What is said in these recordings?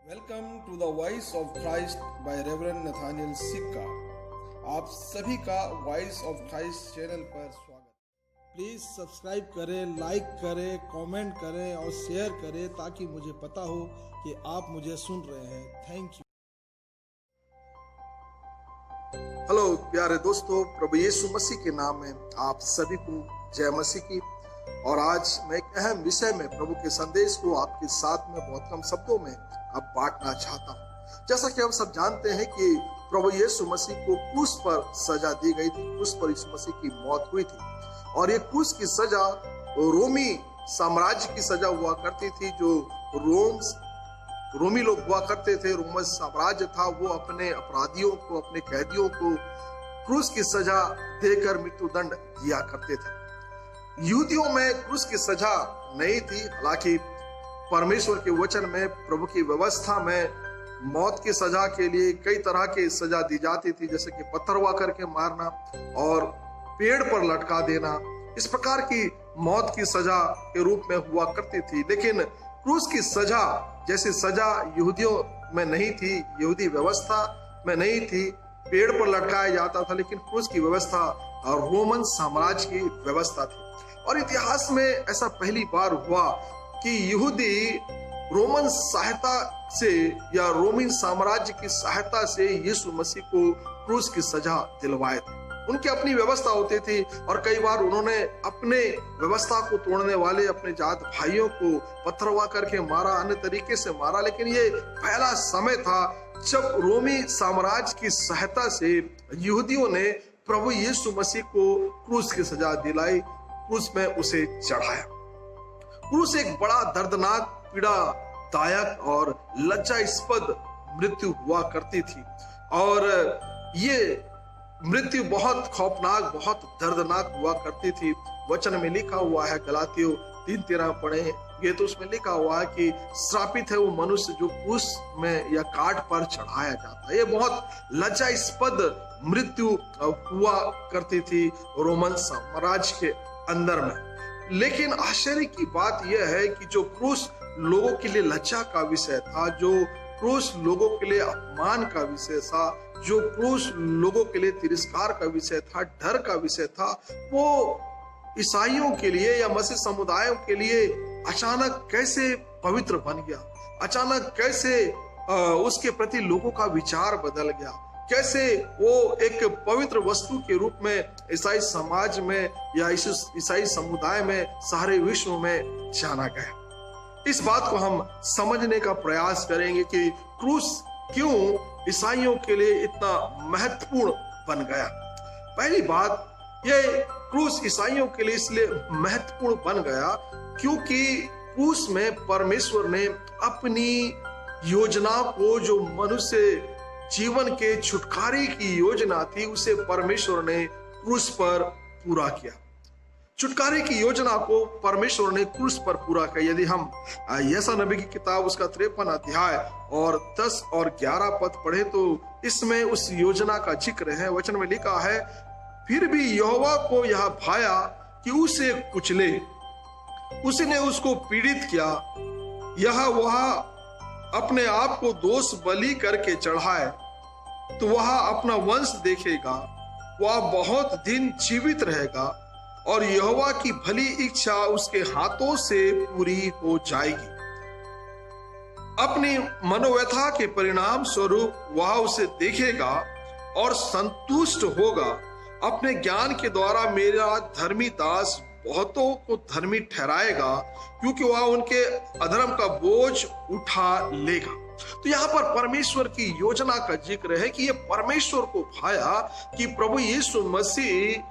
Welcome to the voice of Christ by reverend Nathaniel Sikka. आप सभी का वॉइस ऑफ क्राइस्ट चैनल पर स्वागत। प्लीज सब्सक्राइब करें, लाइक करें, कमेंट करें और शेयर करें ताकि मुझे पता हो कि आप मुझे सुन रहे हैं। Thank you. हेलो प्यारे दोस्तों, प्रभु यीशु मसीह के नाम में आप सभी को जय मसीह की। और आज मैं एक अहम विषय में प्रभु के संदेश को आपके साथ में बहुत कम शब्दों में अब बांटना चाहता हूँ। जैसा कि हम सब जानते हैं कि प्रभु यीशु मसीह को क्रूस पर सजा दी गई थी, क्रूस पर यीशु मसीह की मौत हुई थी। और ये क्रूस की सजा रोमी साम्राज्य की सजा हुआ करती थी। जो रोमी लोग हुआ करते थे, रोमन साम्राज्य था, वो अपने अपराधियों को, अपने कैदियों को क्रूस की सजा देकर मृत्यु दंड दिया करते थे। यहूदियों में क्रूस की सजा नहीं थी। हालांकि परमेश्वर के वचन में, प्रभु की व्यवस्था में मौत की सजा के लिए कई तरह की सजा दी जाती थी, जैसे कि पत्थरवा करके मारना और पेड़ पर लटका देना। इस प्रकार की मौत की सजा के रूप में हुआ करती थी। लेकिन क्रूस की सजा जैसी सजा यहूदियों में नहीं थी, यहूदी व्यवस्था में नहीं थी। पेड़ पर लटकाया जाता था, लेकिन क्रूस की व्यवस्था रोमन साम्राज्य की व्यवस्था थी। और इतिहास में ऐसा पहली बार हुआ कि यहूदी रोमन सहायता से या रोमन साम्राज्य की सहायता से यीशु मसीह को क्रूस की सजा दिलवाए थे। उनकी अपनी व्यवस्था होती थी और कई बार उन्होंने अपने व्यवस्था को तोड़ने वाले अपने जात भाइयों को पत्थरवा करके मारा, अन्य तरीके से मारा। लेकिन ये पहला समय था जब रोमी साम्राज्य की सहायता से यहूदियों ने प्रभु यीशु मसीह को क्रूस की सजा दिलाई, क्रूस में उसे चढ़ाया। क्रूस एक बड़ा दर्दनाक, पीड़ादायक और लज्जास्पद मृत्यु हुआ करती थी। और ये मृत्यु बहुत खौफनाक, बहुत दर्दनाक हुआ करती थी। वचन में लिखा हुआ है, गलातियों 3:13 पढ़ेंगे तो उसमें लिखा हुआ है कि श्रापित है वो मनुष्य जो क्रूस में या काट पर चढ़ाया जाता है। ये बहुत लज्जास्पद मृत्यु हुआ करती थी रोमन साम्राज्य के अंदर में। लेकिन आश्चर्य की बात यह है कि जो क्रूस लोगों के लिए लज्जा का विषय था, जो क्रूस लोगों के लिए अपमान का विषय था, जो क्रूस लोगों के लिए तिरस्कार का विषय था, डर का विषय था, वो ईसाइयों के लिए या मसीह समुदायों के लिए अचानक कैसे पवित्र बन गया, अचानक कैसे उसके प्रति लोगों का विचार बदल गया, कैसे वो एक पवित्र वस्तु के रूप में ईसाई समाज में या ईसाई समुदाय में सारे विश्व में जाना गया। इस बात को हम समझने का प्रयास करेंगे कि क्रूस क्यों ईसाइयों के लिए इतना महत्वपूर्ण बन गया। पहली बात, ये क्रूस ईसाइयों के लिए इसलिए महत्वपूर्ण बन गया क्योंकि क्रूस में परमेश्वर ने अपनी योजना को, जो मनुष्य जीवन के छुटकारे की योजना थी, उसे परमेश्वर ने क्रूस पर पूरा किया। छुटकारे की योजना को परमेश्वर ने क्रूस पर पूरा किया। यदि हम यशायाह नबी की किताब उसका 53 अध्याय और 10 और 11 पद पढ़े तो इसमें उस योजना का जिक्र है। वचन में लिखा है, फिर भी यहोवा को यह भाया कि उसे कुचले, उसने उसको पीड़ित किया, यह वह अपने आप को दोष बलि करके चढ़ाए तो वह अपना वंश देखेगा, वह बहुत दिन जीवित रहेगा और यहोवा की भली इच्छा उसके हाथों से पूरी हो जाएगी। अपनी मनोव्यथा के परिणाम स्वरूप वह उसे देखेगा और संतुष्ट होगा। अपने ज्ञान के द्वारा मेरा धर्मी दास बहुतों को धर्मी ठहराएगा, क्योंकि वह उनके अधर्म का बोझ उठा लेगा। तो यहाँ पर परमेश्वर की योजना का जिक्र है कि ये परमेश्वर को भाया कि प्रभु यीशु मसीह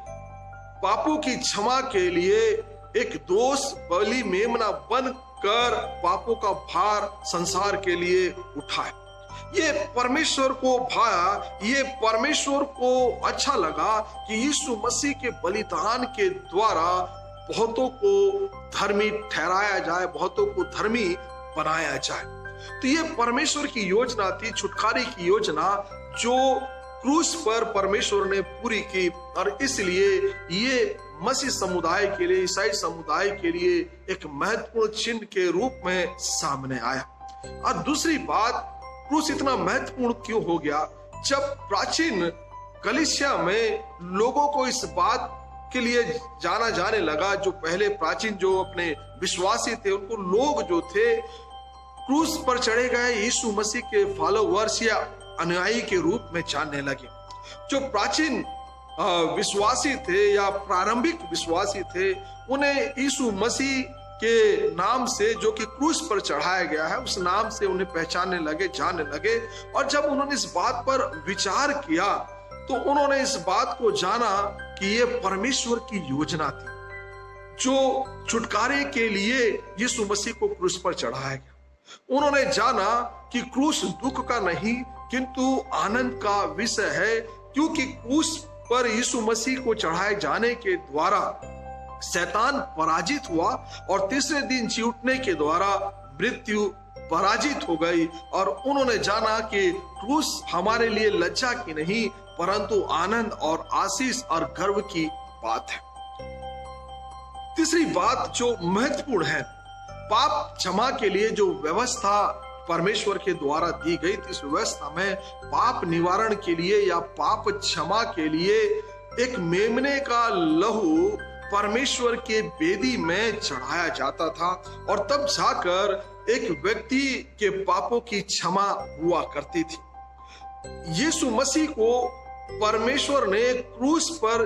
पापों की क्षमा के लिए एक दोष बलि मेमना बनकर पापों का भार संसार के लिए उठाए। ये परमेश्वर को भाया, ये परमेश्वर को अच्छा लगा कि यीशु मसीह के बलिदान के द्वारा बहुतों को धर्मी ठहराया जाए, बहुतों को धर्मी बनाया जाए। तो ये परमेश्वर की योजना थी, छुटकारे की योजना, जो क्रूस पर परमेश्वर ने पूरी की। और इसलिए ये मसीह समुदाय के लिए, ईसाई समुदाय के लिए एक महत्वपूर्ण चिन्ह के रूप में सामने आया। और दूसरी बात, क्रूस इतना महत्वपूर्ण क्यों हो गया? जब प्राचीन कलीसिया में लोगों को इस बात के लिए जाना जाने लगा, जो पहले प्राचीन जो अपने विश्वासी थे, उनको लोग जो थे क्रूस पर चढ़े गए यीशु मसीह के फॉलोवर्स या अनुयायी के रूप में जानने लगे। जो प्राचीन विश्वासी थे या प्रारंभिक विश्वासी थे, उन्हें यीशु मसीह के नाम से, जो कि क्रूस पर चढ़ाया गया है, उस नाम से उन्हें पहचानने लगे, जानने लगे। और जब उन्होंने इस बात पर विचार किया तो उन्होंने इस बात को जाना कि ये परमेश्वर की योजना थी, जो छुटकारे के लिए यीशु मसीह को क्रूस पर चढ़ाया गया। उन्होंने जाना कि क्रूस दुख का नहीं किंतु आनंद का विषय है, क्योंकि क्रूस पर यीशु मसीह को चढ़ाए जाने के द्वारा शैतान पराजित हुआ और तीसरे दिन जी उठने के द्वारा मृत्यु पराजित हो गई। और उन्होंने जाना कि क्रूस हमारे लिए लज्जा की नहीं परंतु आनंद और आशीष और गर्व की बात है। तीसरी बात जो महत्वपूर्ण है, पाप क्षमा के लिए जो व्यवस्था परमेश्वर के द्वारा दी गई थी, इस व्यवस्था में पाप निवारण के लिए या पाप क्षमा के लिए एक मेमने का लहू परमेश्वर के वेदी में चढ़ाया जाता था और तब जाकर एक व्यक्ति के पापों की क्षमा हुआ करती थी। यीशु मसीह को परमेश्वर ने क्रूस पर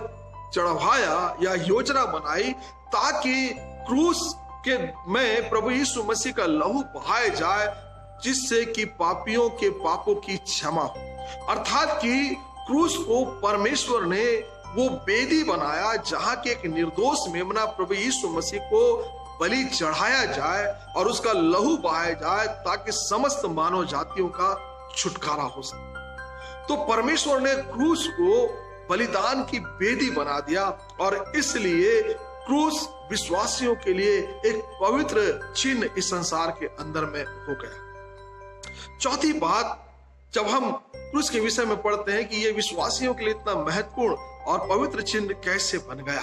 चढ़वाया या योजना बनाई ताकि क्रूस के में प्रभु यीशु मसीह का लहू बहाया जाए, जिससे कि पापियों के पापों की क्षमा हो। अर्थात कि क्रूस को परमेश्वर ने वो वेदी बनाया जहां के एक निर्दोष मेमना प्रभु यीशु मसीह को बलि चढ़ाया जाए और उसका लहू बहाया जाए ताकि समस्त मानव जातियों का छुटकारा हो सके। तो परमेश्वर ने क्रूस को बलिदान की वेदी बना दिया और इसलिए क्रूस विश्वासियों के लिए एक पवित्र चिन्ह इस संसार के अंदर में हो गया। चौथी बात, जब हम क्रूस के विषय में पढ़ते हैं कि ये विश्वासियों के लिए इतना महत्वपूर्ण और पवित्र चिन्ह कैसे बन गया।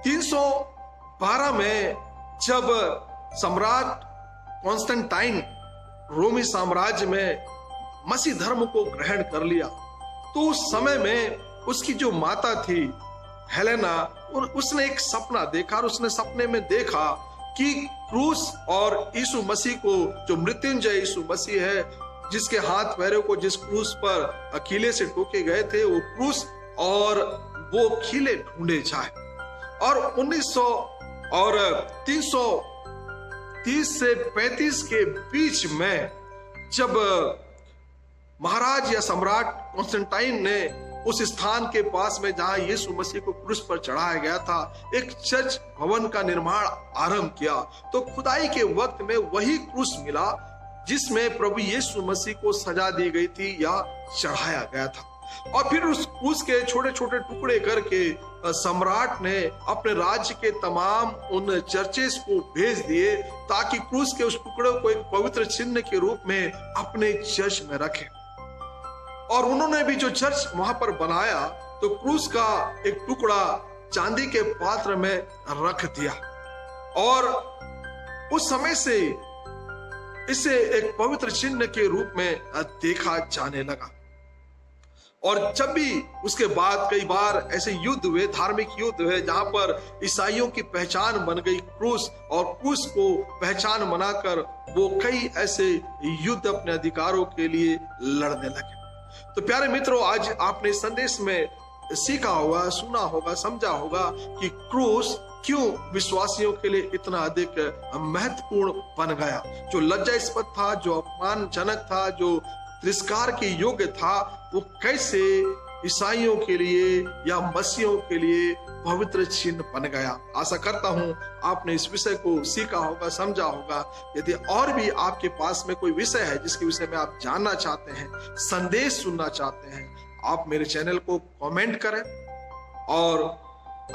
312 में जब सम्राट कॉन्स्टेंटाइन रोमी साम्राज्य में मसीह धर्म को ग्रहण कर लिया, तो उस समय में उसकी जो माता थी हेलेना, उसने एक सपना देखा और उसने सपने में देखा कि क्रूस और यीशु मसीह को, जो मृत्युंजय यीशु मसीह है, जिसके हाथ पैरों को जिस क्रूस पर कीले से टोके गए थे, वो क्रूस और वो कीले ढूंढे जाए। और 330 से 35 के बीच में जब महाराज या सम्राट कॉन्स्टेंटाइन ने उस स्थान के पास में जहां यीशु मसीह को क्रूस पर चढ़ाया गया था, एक चर्च भवन का निर्माण आरंभ किया, तो खुदाई के वक्त में वही क्रूस मिला जिसमें प्रभु यीशु मसीह को सजा दी गई थी या चढ़ाया गया था। और फिर उस क्रूस के छोटे छोटे टुकड़े करके सम्राट ने अपने राज्य के तमाम उन चर्चेस को भेज दिए ताकि क्रूस के उस टुकड़े को एक पवित्र चिन्ह के रूप में अपने चर्च में रखें। और उन्होंने भी जो चर्च वहां पर बनाया तो क्रूस का एक टुकड़ा चांदी के पात्र में रख दिया और उस समय से इसे एक पवित्र चिन्ह के रूप में देखा जाने लगा। और जब भी उसके बाद कई बार ऐसे युद्ध हुए, धार्मिक युद्ध हुए, जहां पर ईसाइयों की पहचान बन गई क्रूस, और क्रूस को पहचान बनाकर वो कई ऐसे युद्ध अपने अधिकारों के लिए लड़ने लगे। तो प्यारे मित्रों, आज आपने इस संदेश में सीखा होगा, सुना होगा, समझा होगा कि क्रूस क्यों विश्वासियों के लिए इतना अधिक महत्वपूर्ण बन गया। जो लज्जास्पद था, जो अपमानजनक था, जो तिरस्कार के योग्य था, वो कैसे ईसाइयों के लिए या मसीहों के लिए पवित्र चिन्ह बन गया। आशा करता हूं आपने इस विषय को सीखा होगा, समझा होगा। यदि और भी आपके पास में कोई विषय है जिसके विषय में आप जानना चाहते हैं, संदेश सुनना चाहते हैं, आप मेरे चैनल को कमेंट करें और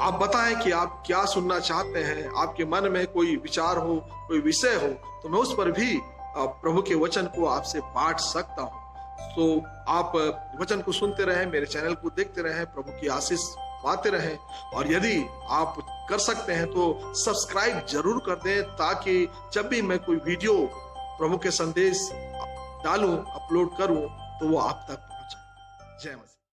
आप बताएं कि आप क्या सुनना चाहते हैं। आपके मन में कोई विचार हो, कोई विषय हो, तो मैं उस पर भी प्रभु के वचन को आपसे बांट सकता हूं। तो आप वचन को सुनते रहें, मेरे चैनल को देखते रहें, प्रभु की आशीष पाते रहें। और यदि आप कर सकते हैं तो सब्सक्राइब जरूर कर दें, ताकि जब भी मैं कोई वीडियो प्रभु के संदेश डालूं, अपलोड करूं, तो वो आप तक पहुंचे। जय मसीह।